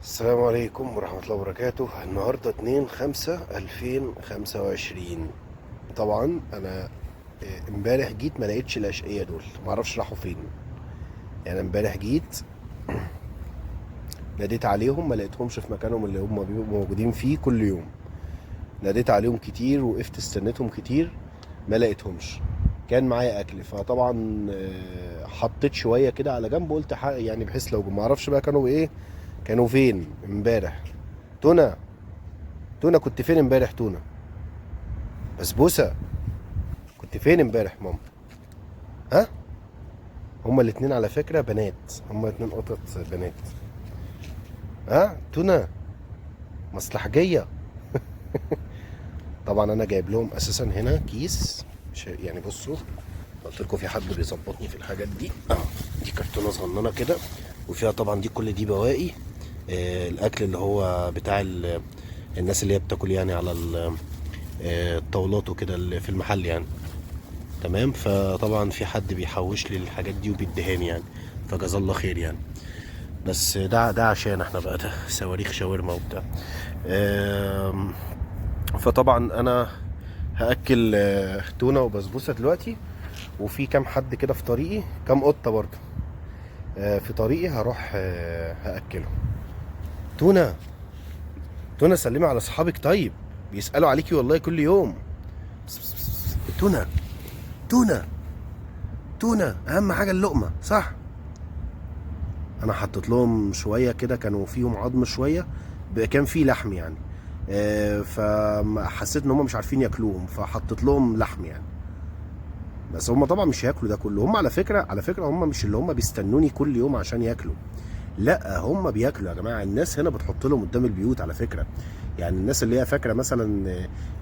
السلام عليكم ورحمة الله وبركاته. النهاردة 2/5/2025. طبعا أنا امبارح جيت ما لقيتش الأشقية دول، معرفش راحوا فين. يعني امبارح جيت ناديت عليهم ما لقيتهمش في مكانهم اللي هم بيبقوا موجودين فيه كل يوم. ناديت عليهم كتير، وقفت استنيتهم كتير، ما لقيتهمش. كان معايا أكل، فطبعا حطيت شوية كده على جنب، قلت يعني بحيث لو معرفش بقى كانوا إيه، كانوا فين امبارح. تونة، تونة كنت فين امبارح؟ تونة بسبوسة كنت فين امبارح ماما؟ ها؟ هما الاتنين على فكرة بنات، هما اتنين قطط بنات. ها تونة مصلحجية. طبعا انا جايب لهم اساسا هنا كيس، مش يعني بصوا، قلت لكم في حد بيظبطني في الحاجات دي. دي كرتونة صغننة كده، وفيها طبعا دي كل دي بواقي الاكل اللي هو بتاع الناس اللي هي بتاكل يعني على الطاولات وكده اللي في المحل يعني. تمام، فطبعا في حد بيحوش لي الحاجات دي وبيديهاني يعني، فجزا الله خير يعني. بس ده عشان احنا بقى ده صواريخ شاورما وبتاع. آم، فطبعا انا هاكل تونه وبسبوسه دلوقتي، وفي كام حد كده في طريقي، كام قطه برضه في طريقي هروح هاكلهم. تونه، تونه سلمي على اصحابك طيب، بيسالوا عليكي والله كل يوم. بس بس بس بس. تونه، تونه، تونه اهم حاجه اللقمه صح. انا حطيت لهم شويه كده، كانوا فيهم عظم شويه، كان في لحم يعني. فحسيت ان هم مش عارفين ياكلوهم، فحطيت لهم لحم يعني. بس هم طبعا مش هياكلوا ده كله. هم على فكره، على فكره هم مش اللي هم بيستنوني كل يوم عشان ياكلوا، لا هم بياكلوا يا جماعه. الناس هنا بتحط لهم قدام البيوت على فكره. يعني الناس اللي هي فاكره مثلا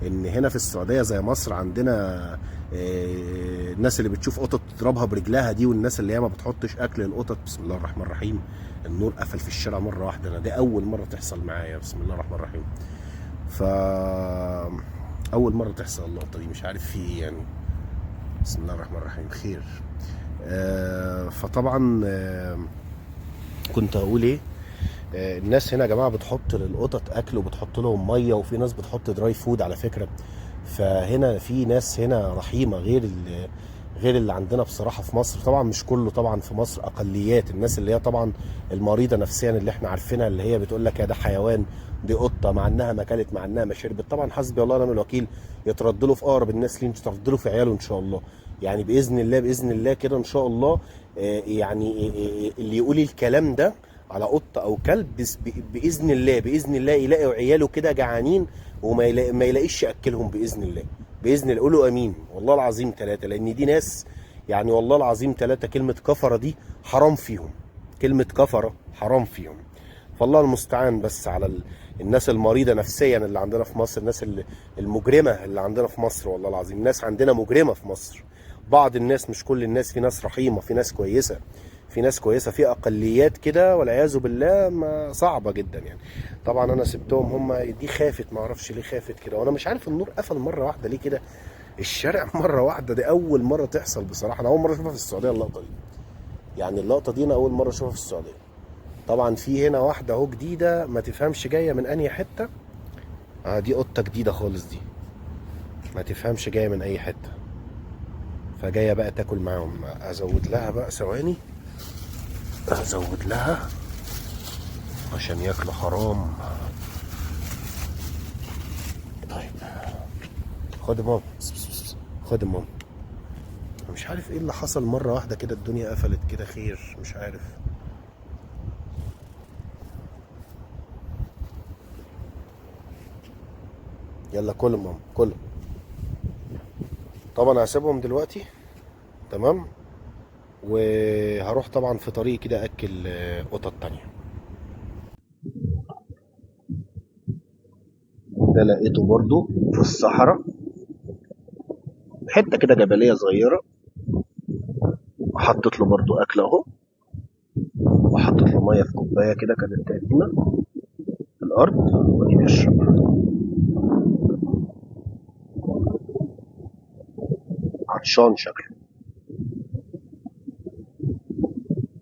ان هنا في السعوديه زي مصر عندنا الناس اللي بتشوف قطط تضربها برجلها دي، والناس اللي هي ما بتحطش اكل للقطط. بسم الله الرحمن الرحيم. النور قفل في الشارع مره واحده، انا دي اول مره تحصل معايا. بسم الله الرحمن الرحيم. ف اول مره تحصل اللقطه دي، مش عارف في ايه يعني. بسم الله الرحمن الرحيم، خير. فطبعا كنت اقول ايه، الناس هنا يا جماعه بتحط للقطط اكل وبتحط لهم ميه، وفي ناس بتحط دراي فود على فكره. فهنا في ناس هنا رحيمه غير اللي عندنا بصراحه في مصر. طبعا مش كله، طبعا في مصر اقليات الناس اللي هي طبعا المريضه نفسيا اللي احنا عارفينها، اللي هي بتقول لك يا ده حيوان، دي قطه، مع انها ما اكلت مع انها ما شربت. طبعا حسبي الله ونعم الوكيل. يترد له في اقرب الناس ليه، يترد له في عياله ان شاء الله. يعني باذن الله، باذن الله كده ان شاء الله. يعني اللي يقول الكلام ده على قطه او كلب، باذن الله، باذن الله يلاقي عياله كده جعانين، ما يلاقيش ياكلهم باذن الله. باذن الله قولوا امين. والله العظيم ثلاثه، لان دي ناس يعني، والله العظيم ثلاثه، كلمه كفره دي حرام فيهم. كلمه كفره حرام فيهم. فالله المستعان بس على الناس المريضه نفسيا اللي عندنا في مصر، الناس المجرمه اللي عندنا في مصر. والله العظيم الناس عندنا مجرمه في مصر. بعض الناس، مش كل الناس، في ناس رحيمه، في ناس كويسه، في ناس كويسه، في اقليات كده والعياذ بالله ما صعبه جدا يعني. طبعا انا سبتهم، هم دي خافت، ما اعرفش ليه خافت كده، وانا مش عارف النور قفل مره واحده ليه كده الشارع مره واحده. دي اول مره تحصل بصراحه، انا اول مره اشوفها في السعوديه اللقطه دي. يعني اللقطه دي انا اول مره اشوفها في السعوديه. طبعا في هنا واحده اهو جديده، ما تفهمش جايه من انهي حته. دي قطه جديده خالص دي، ما تفهمش جايه من اي حته. فجايه بقى تاكل معاهم. ازود لها بقى ثواني، ازود لها عشان ياكلوا حرام. طيب خد يا ماما، خد يا ماما. مش عارف ايه اللي حصل مره واحده كده، الدنيا قفلت كده، خير مش عارف. يلا كل ماما كل. طبعا هسيبهم دلوقتي، تمام، وهروح طبعا في طريقي كده اكل قطط تانية. ده لقيته برضو في الصحراء، حته كده جبليه صغيره، وحطيت له برضو اكل اهو، وحطيت له ميه في كوبايه كده كانت تقديمه في الارض، ودي بيشرب. عطشان شكله.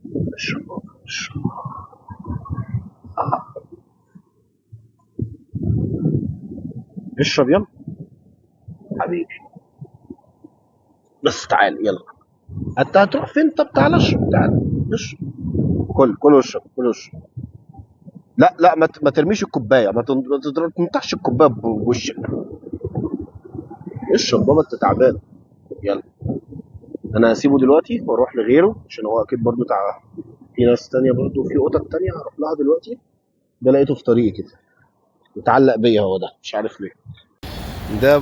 بيشرب، بيشرب. اشرب يلا حبيبي. بس تعال يلا. انت هتروح فين؟ طب تعال اشرب، تعال اشرب. كل واشرب، كل واشرب. لا لا، ما ترميش الكوبايه، ما تنطحش الكوبايه بوشك. اشرب بابا، انت تعبان. يلا. انا هسيبه دلوقتي واروح لغيره عشان هو اكيد برضو تعب. في ناس تانية برضو، في قطط تانية هروح لها دلوقتي. ده لقيته في طريقي كده متعلق بيا، هو ده مش عارف ليه. ده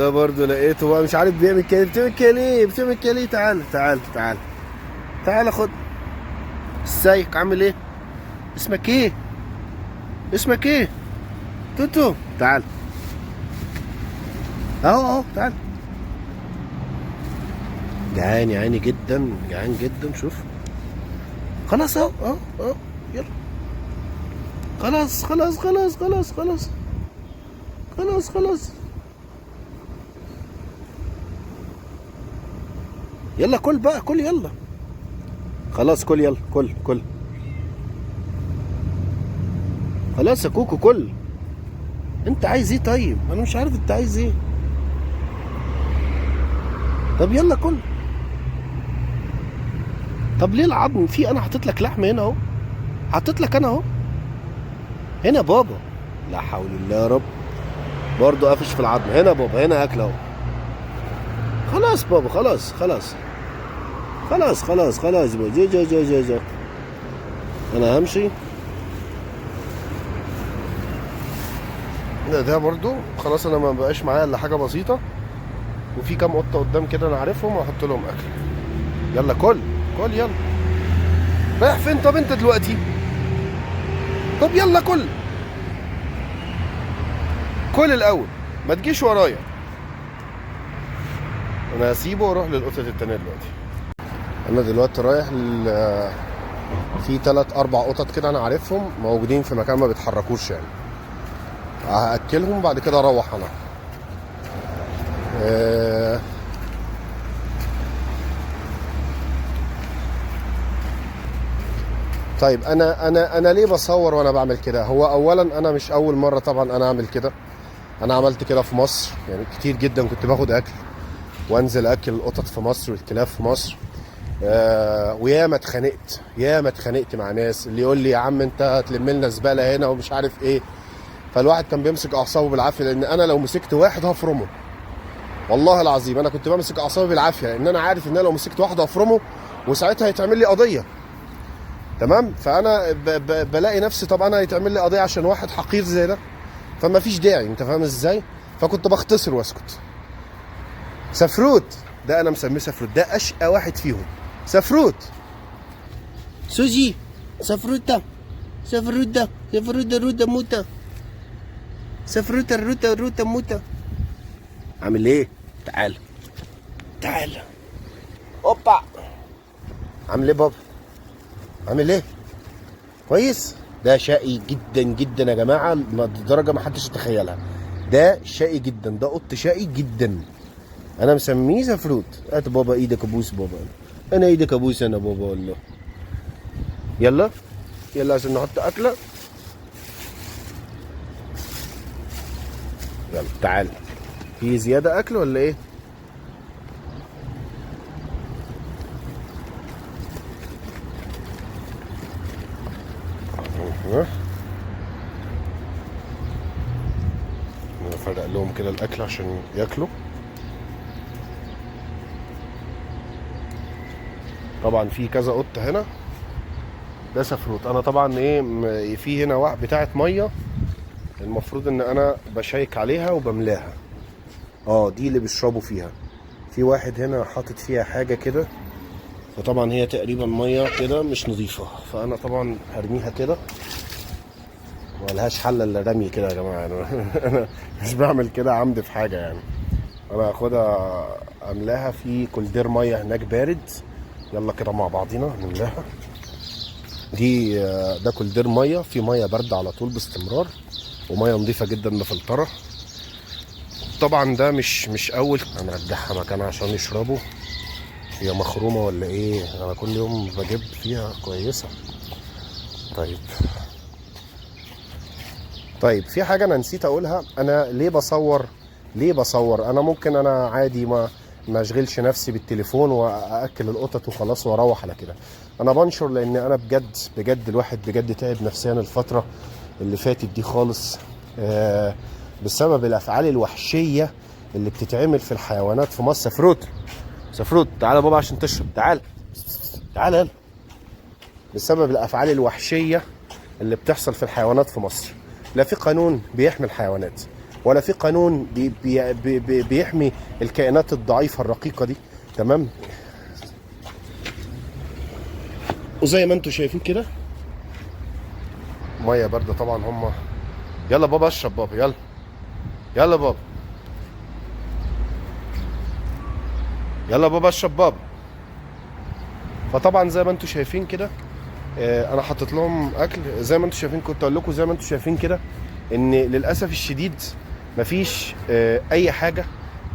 برضو لقيته بقى مش عارف بيعمل كده. بتعمل كده ليه؟ بتعمل كده ليه؟ تعال تعال تعال تعال خد. ازيك؟ عامل ايه؟ اسمك ايه؟ اسمك ايه؟ توتو. تعال اهو تعال. جعان يا عيني جدا، جعان جدا. شوف خلاص اهو يلا. خلاص. يلا كل بقى، كل يلا. خلاص كل يلا، كل. خلاص يا كوكو كل. انت عايز ايه؟ طيب انا مش عارف انت عايز ايه. طب يلا كل. طب ليه العظم؟ في انا حاطط لك لحمه هنا اهو. حاطط لك انا اهو. هنا بابا. لا حول الله يا رب. برضه قافش في العظم. هنا بابا، هنا اكل اهو. خلاص بابا، خلاص بابا. جي. انا همشي. ده برضو خلاص، انا ما بقاش معايا الا حاجه بسيطه، وفي كام قطه قدام كده انا عارفهم وهحط لهم اكل. يلا كل يلا. رايح فين طب انت دلوقتي؟ طب يلا كل الاول، ما تجيش ورايا. انا هسيبه واروح للقطط التانية دلوقتي. انا دلوقتي رايح في 3-4 قطط كده انا عارفهم موجودين في مكان ما بيتحركوش يعني. هاكلهم بعد كده اروح انا. طيب انا ليه بصور وانا بعمل كده؟ هو اولا انا مش اول مره طبعا انا اعمل كده. انا عملت كده في مصر يعني كتير جدا. كنت باخد اكل وانزل اكل القطط في مصر والكلاب في مصر. وياما اتخانقت مع ناس اللي يقول لي يا عم انت هتلم لنا زباله هنا ومش عارف ايه. فالواحد كان بيمسك اعصابه بالعافيه، لان انا لو مسكت واحد هفرمه. والله العظيم انا كنت بمسك اعصابي بالعافيه، لان انا عارف ان انا لو مسكت واحد هفرمه، وساعتها هيتعمل لي قضيه. تمام. فانا بلاقي نفسي طب انا هيتعمل لي قضيه عشان واحد حقير زي ده، فما فيش داعي. انت فاهم ازاي؟ فكنت بختصر واسكت. سفروت ده انا مسميه سفروت، ده اشقى واحد فيهم. سفروت سوجي. سفروتا. روتا موتا. روتا موتا. عامل ايه؟ تعال. اوبا. عامل ايه بابا؟ عامل ايه؟ كويس. ده شقي جدا جدا يا جماعه، لدرجه ما حدش يتخيلها. ده شقي جدا، ده قط شقي جدا. انا مسميه سفروت. هات بابا ايدك ابوس بابا. انا ايدك ابوس انا بابا والله. يلا عشان نحط اكله. يلا تعال. في زياده اكل ولا ايه؟ نفرق لهم كده الاكل عشان ياكلوا. طبعا في كذا قط هنا. ده سفروت. انا طبعا ايه، في هنا واحد بتاعه ميه، المفروض ان انا بشيك عليها وبملاها. دي اللي بيشربوا فيها. في واحد هنا حاطط فيها حاجه كده، وطبعا هي تقريبا ميه كده مش نظيفه، فانا طبعا هرميها كده. ملهاش حل الا رمي كده يا جماعه. انا مش بعمل كده عمد في حاجه يعني. انا هاخدها املاها في كولدير ميه هناك بارد. يلا كده مع بعضينا نملاها. ده كولدير ميه، في ميه بارده على طول باستمرار، وميه نظيفه جدا مفلتره. طبعا ده مش اول. هنرجعها مكانها عشان يشربوا. هي مخرومه ولا ايه؟ انا كل يوم بجيب فيها كويسه. طيب طيب في حاجه انا نسيت اقولها، انا ليه بصور؟ انا ممكن انا عادي ما اشغلش نفسي بالتليفون واكل القطط وخلاص واروح على كده. انا بنشر لان انا بجد الواحد بجد تعب نفسيا الفتره اللي فاتت دي خالص، بسبب الافعال الوحشيه اللي بتتعمل في الحيوانات في مصر. سفروت تعالى بابا عشان تشرب، تعالى يلا. بسبب الافعال الوحشيه اللي بتحصل في الحيوانات في مصر، لا في قانون بيحمي الحيوانات، ولا في قانون بيحمي الكائنات الضعيفه الرقيقه دي. تمام. وزي ما انتم شايفين كده ميه بارده طبعا. هم يلا بابا اشرب بابا، يلا بابا، يلا بابا اشرب بابا. فطبعا زي ما انتم شايفين كده انا حاطط لهم اكل زي ما انتم شايفين. كنت اقول لكم زي ما انتم شايفين كده ان للاسف الشديد مفيش اي حاجه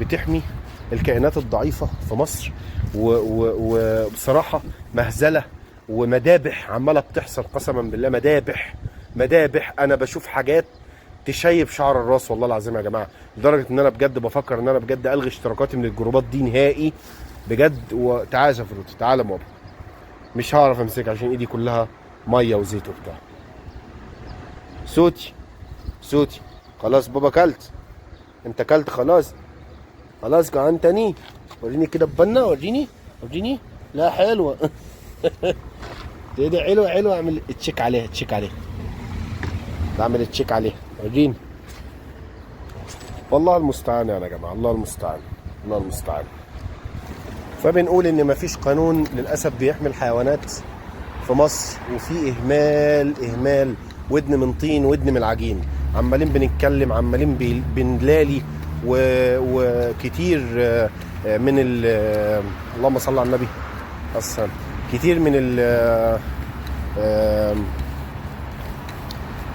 بتحمي الكائنات الضعيفه في مصر، وبصراحه مهزله ومذابح عماله بتحصل. قسما بالله مذابح. انا بشوف حاجات تشيب شعر الراس والله العظيم يا جماعه، لدرجه ان انا بجد بفكر ان انا بجد الغي اشتراكاتي من الجروبات دي نهائي بجد. وتعالى يا زفروت، تعالى ماما، مش هعرف امسك عشان ايدي كلها ميه وزيت وبتاع. صوتي خلاص بابا كلت، انت كلت خلاص جعان تاني. وريني كده ببنا، وريني. لا حلوه دي حلوه. اعمل تشيك عليها، بعمل تشيك عليها، وريني. والله المستعان يا جماعه، الله المستعان. فبنقول ان مفيش قانون للاسف بيحمي الحيوانات في مصر، وفي اهمال ودن من طين ودن من العجين. عمالين بنتكلم، عمالين بنلالي وكتير من اللهم صل على النبي السلام.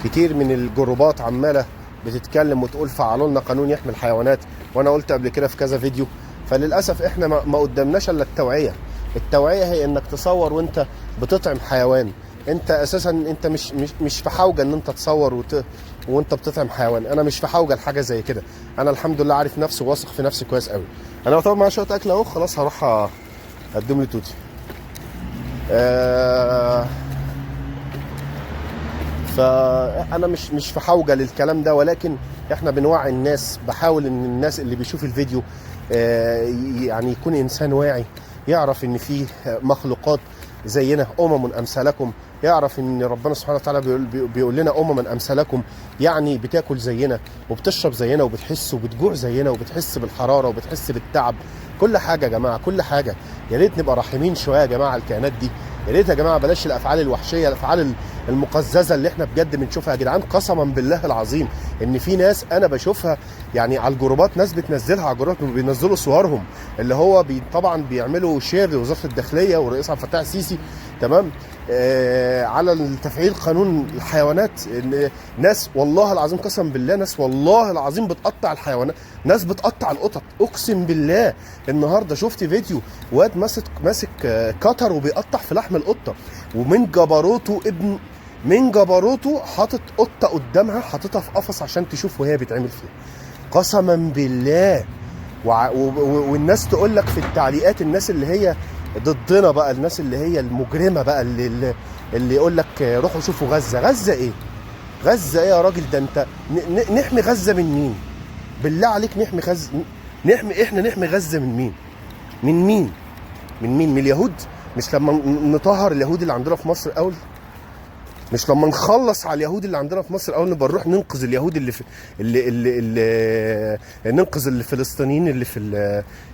كتير من الجروبات عماله بتتكلم وتقول فعلوا لنا قانون يحمي الحيوانات، وانا قلت قبل كده في كذا فيديو. فللاسف احنا ما قدامناش الا التوعيه هي انك تصور وانت بتطعم حيوان. انت اساسا انت مش في حوجه ان انت تصور وانت بتطعم حيوان. انا مش في حوجه لحاجه زي كده. انا الحمد لله عارف نفسي وواثق في نفسي كويس قوي. انا طبعا معايا شويه اكل اهو، خلاص هروح اقدم لي توتي. فانا مش في حوجه للكلام ده، ولكن احنا بنوعي الناس. بحاول ان الناس اللي بيشوف الفيديو يعني يكون انسان واعي، يعرف ان في مخلوقات زينا امثالكم، يعرف ان ربنا سبحانه وتعالى بيقول لنا امثالكم، يعني بتاكل زينا وبتشرب زينا وبتحس وبتجوع زينا وبتحس بالحراره وبتحس بالتعب. كل حاجه يا جماعه، كل حاجه. يا ريت نبقى رحيمين شويه يا جماعه على الكائنات دي. يا ريت يا جماعه بلاش الافعال الوحشيه، الافعال المقززه اللي احنا بجد بنشوفها يا جدعان. قسما بالله العظيم ان في ناس انا بشوفها يعني على الجروبات، ناس بتنزلها على الجروبات وبينزلوا صورهم اللي هو طبعا بيعملوا شير لوزاره الداخليه والرئيس عبد الفتاح السيسي، تمام، على تفعيل قانون الحيوانات. ناس والله العظيم قسما بالله، ناس والله العظيم بتقطع الحيوانات، ناس بتقطع القطط. اقسم بالله النهارده شفت فيديو واد ماسك كتر وبيقطع في لحم القطه، ومن جبروته حاطط قطه قدامها، حاططها في قفص عشان تشوف وهي بتعمل فيها. قسما بالله. والناس تقول لك في التعليقات، الناس اللي هي ضدنا بقى، الناس اللي هي المجرمه بقى، اللي يقول لك روحوا شوفوا غزه ايه يا راجل؟ ده انت نحمي غزه من مين؟ بالله عليك نحمي غزه، نحمي غزه من مين؟ من اليهود؟ مش لما نطهر اليهود اللي عندنا في مصر الاول؟ مش لما نخلص على اليهود اللي عندنا في مصر الاول نبقى نروح ننقذ اليهود اللي ننقذ الفلسطينيين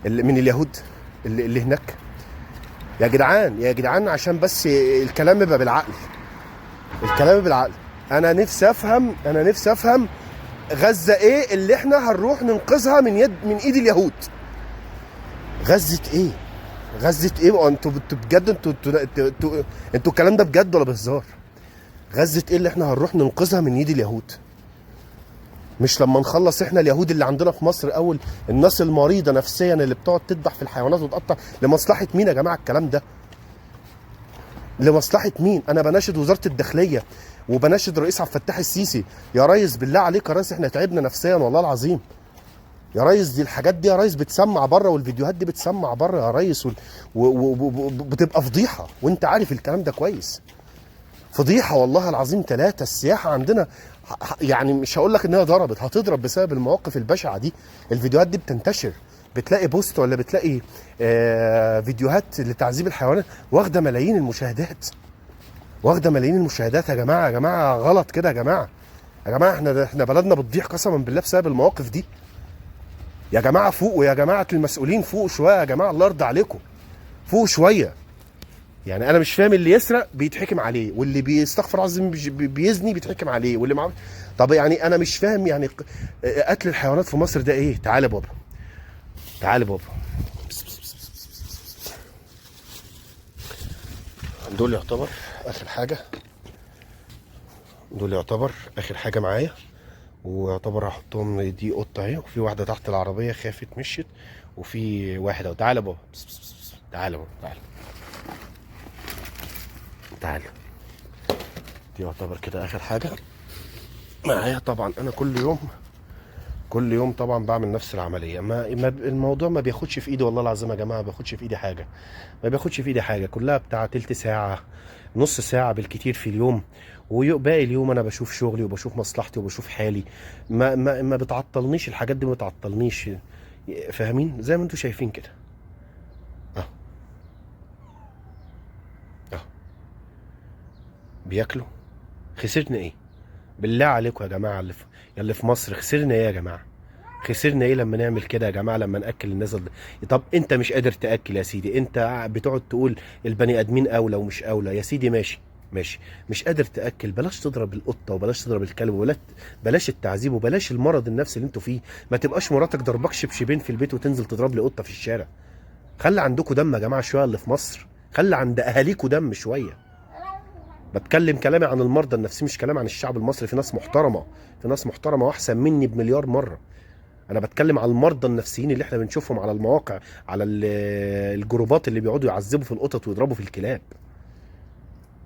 من اليهود اللي هناك؟ يا جدعان عشان بس الكلام يبقى بالعقل. انا نفسي افهم غزه ايه اللي احنا هنروح ننقذها من ايد اليهود؟ غزه ايه؟ انتوا بجد انتوا الكلام ده بجد ولا بهزار؟ غزه ايه اللي احنا هنروح ننقذها من ايد اليهود؟ مش لما نخلص احنا اليهود اللي عندنا في مصر الاول، الناس المريضه نفسيا اللي بتقعد تذبح في الحيوانات وتقطع. لمصلحه مين يا جماعه الكلام ده؟ لمصلحه مين؟ انا بناشد وزاره الداخليه وبناشد الرئيس عبد الفتاح السيسي، يا ريس بالله عليك يا ريس احنا تعبنا نفسيا والله العظيم. يا ريس دي الحاجات دي يا ريس بتسمع بره، والفيديوهات دي بتسمع بره يا ريس، وبتبقى فضيحه، وانت عارف الكلام ده كويس. فضيحه والله العظيم ثلاثه. السياحه عندنا يعني مش هقول لك انها ضربت، هتضرب بسبب المواقف البشعه دي. الفيديوهات دي بتنتشر، بتلاقي بوست ولا بتلاقي فيديوهات لتعذيب الحيوانات واخده ملايين المشاهدات، واخده ملايين المشاهدات. يا جماعه يا جماعه غلط كده يا جماعه. يا جماعه احنا بلدنا بتضيع قسما بالله بسبب المواقف دي. يا جماعه فوقوا، يا جماعه المسؤولين فوقوا شويه يا جماعه، الله يرضى عليكم فوقوا شويه. يعني انا مش فاهم، اللي يسرق بيتحكم عليه، واللي بيستغفر عظيم بيزني بيتحكم عليه، واللي معاه. طب يعني انا مش فاهم يعني قتل الحيوانات في مصر ده ايه؟ تعالى بابا، تعالى بابا. دول يعتبر اخر حاجه، دول يعتبر اخر حاجه معايا، ويعتبر هحطهم. دي قطه اهي، وفي واحده تحت العربيه خافت مشيت، وفي واحد اهو. تعالى بابا، تعالى بابا، تعالى تعالى. دي يعتبر كده اخر حاجه معايا. طبعا انا كل يوم طبعا بعمل نفس العمليه. الموضوع ما بياخدش في ايدي والله العظيم يا جماعه، ما بياخدش في ايدي حاجه، ما بياخدش في ايدي حاجه، كلها بتاع تلت ساعه نص ساعه بالكتير في اليوم، وباقي اليوم انا بشوف شغلي وبشوف مصلحتي وبشوف حالي. ما بتعطلنيش الحاجات دي، ما بتعطلنيش. فاهمين؟ زي ما انتم شايفين كده. اه اه بياكلوا. خسرنا ايه؟ بالله عليكم يا جماعه، اللي في مصر خسرنا ايه يا جماعه؟ خسرنا ايه لما نعمل كده يا جماعه؟ لما ناكل الناس طب انت مش قادر تاكل يا سيدي، انت بتقعد تقول البني ادمين اولى ومش اولى. يا سيدي ماشي ماشي، مش قادر تاكل، بلاش تضرب القطه وبلاش تضرب الكلب، بلاش التعذيب وبلاش المرض النفسي اللي انتوا فيه. ما تبقاش مراتك ضربك شبشبين في البيت وتنزل تضرب لي قطه في الشارع. خلي عندكم دم يا جماعه شويه اللي في مصر، خلي عند اهاليكم دم شويه. بتكلم كلامي عن المرضى النفسيين، مش كلام عن الشعب المصري. في ناس محترمه، في ناس محترمه واحسن مني بمليار مره. انا بتكلم على المرضى النفسيين اللي احنا بنشوفهم على المواقع، على الجروبات اللي بيقعدوا يعذبوا في القطط ويضربوا في الكلاب.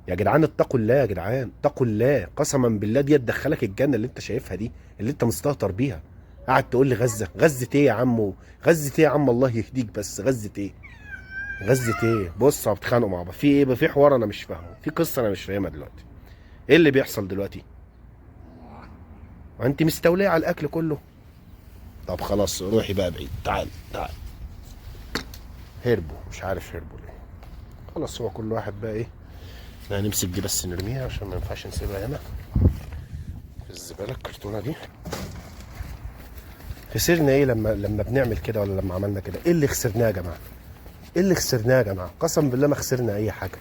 يا جدعان اتقوا الله، يا جدعان اتقوا الله، قسما بالله دي تدخلك الجنه اللي انت شايفها دي، اللي انت مستهتر بيها. قاعد تقول لي غزه، غزه ايه يا عم؟ غزه ايه يا عم؟ الله يهديك بس، غزه ايه؟ غزه ايه؟ بص بتخانقوا مع بعض في ايه؟ في حوار انا مش فاهمه، في قصه انا مش فاهمها دلوقتي. ايه اللي بيحصل دلوقتي؟ وانت مستوليه على الاكل كله. طب خلاص روحي بقى بعيد، تعال تعال. هربوا، مش عارف هربوا ليه. خلاص هو كل واحد بقى ايه. احنا هنمسك دي بس نرميها عشان ما ينفعش نسيبها هنا في الزباله الكرتونه دي. خسرنا ايه لما بنعمل كده، ولا لما عملنا كده؟ ايه اللي خسرناه يا جماعه؟ ايه اللي خسرناه يا جماعه؟ قسم بالله ما خسرنا اي حاجه.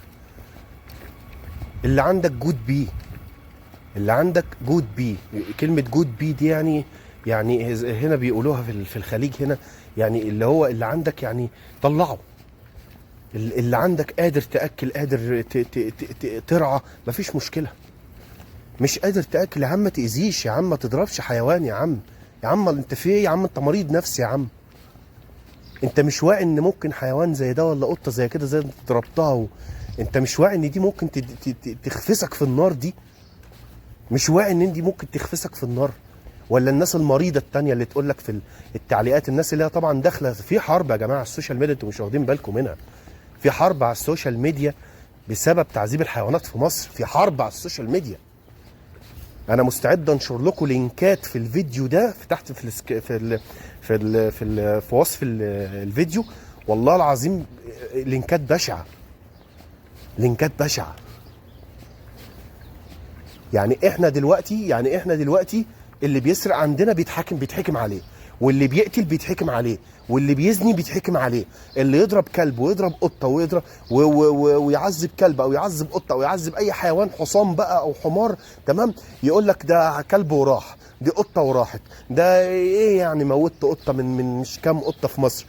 اللي عندك جود بيه، اللي عندك جود بيه. كلمه جود بيه دي يعني هنا بيقولوها في الخليج هنا، يعني اللي هو اللي عندك يعني طلعه. اللي عندك قادر تاكل، قادر ترعى، مفيش مشكله. مش قادر تاكل يا عم ما تاذيش يا عم، ما تضربش حيوان يا عم. يا عم انت في ايه يا عم؟ انت مريض نفسي يا عم. انت مش واعي ان ممكن حيوان زي ده ولا قطه زي كده زي انت ضربتها انت مش واعي ان دي ممكن تخفسك في النار دي؟ مش واعي ان دي ممكن تخفسك في النار؟ ولا الناس المريضه التانيه اللي تقول لك في التعليقات، الناس اللي هي طبعا داخله في حرب يا جماعه على السوشيال ميديا، انتوا مش واخدين بالكم منها. في حرب على السوشيال ميديا بسبب تعذيب الحيوانات في مصر، في حرب على السوشيال ميديا. انا مستعد انشر لكم لينكات في الفيديو ده، في تحت في وصف الفيديو، والله العظيم لينكات بشعه، لينكات بشعه. يعني احنا دلوقتي اللي بيسرق عندنا بيتحكم عليه، واللي بيقتل بيتحكم عليه، واللي بيزني بيتحكم عليه، اللي يضرب كلب ويضرب قطه ويضرب ويعذب كلب او يعذب قطه او يعذب اي حيوان، حصان بقى او حمار، تمام، يقول لك ده كلب وراح، دي قطه وراحت، ده ايه يعني موتت قطه من مش كام قطه في مصر.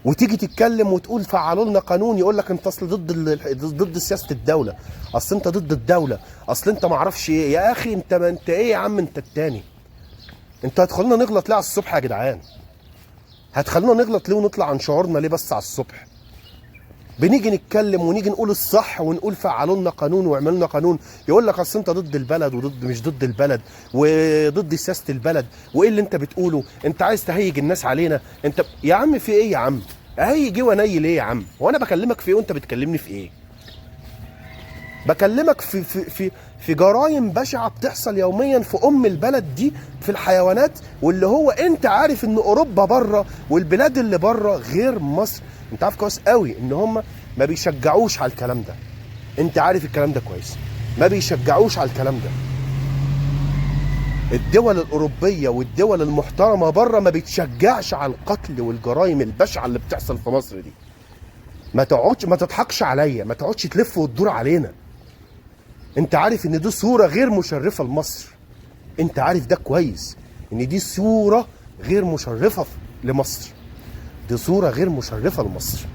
وتيجي تتكلم وتقول فعلوا لنا قانون، يقول لك انت اصل ضد سياسه الدوله، اصل انت ضد الدوله، اصل انت ما اعرفش ايه. يا اخي انت ايه يا عم؟ انت التاني. انتوا هتخلونا نغلط ليه على الصبح يا جدعان؟ هتخلونا نغلط ليه ونطلع عن شعورنا ليه بس على الصبح؟ بنيجي نتكلم ونيجي نقول الصح ونقول فعلوا لنا قانون واعملوا لنا قانون، يقول لك اصل انت ضد البلد وضد مش ضد البلد وضد سياسه البلد، وايه اللي انت بتقوله؟ انت عايز تهيج الناس علينا. انت يا عم في ايه يا عم؟ اهيج ايه وانيل ايه يا عم؟ هو انا بكلمك في ايه وانت بتكلمني في ايه؟ بكلمك في جرائم بشعه بتحصل يوميا في البلد دي، في الحيوانات، واللي هو انت عارف ان اوروبا بره والبلاد اللي بره غير مصر. انت عارف كويس قوي ان هم ما بيشجعوش على الكلام ده. انت عارف الكلام ده كويس، ما بيشجعوش على الكلام ده. الدول الاوروبيه والدول المحترمه بره ما بتشجعش على القتل والجرائم البشعه اللي بتحصل في مصر دي. ما تقعدش، ما تضحكش عليا، ما تقعدش تلف وتدور علينا. انت عارف ان دي صورة غير مشرفة لمصر. انت عارف ده كويس ان دي صورة غير مشرفة لمصر. دي صورة غير مشرفة لمصر.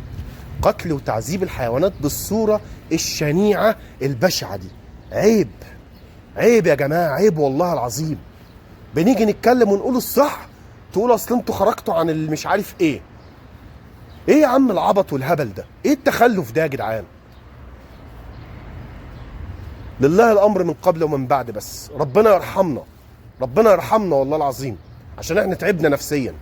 قتل وتعذيب الحيوانات بالصورة الشنيعة البشعة دي عيب. عيب يا جماعة، عيب والله العظيم. بنيجي نتكلم ونقول الصح تقول اصل انتوا خرجتوا عن مش عارف ايه. ايه يا عم العبط والهبل ده؟ ايه التخلف ده يا جدعان؟ لله الامر من قبل ومن بعد، بس ربنا يرحمنا، ربنا يرحمنا والله العظيم، عشان احنا تعبنا نفسيا.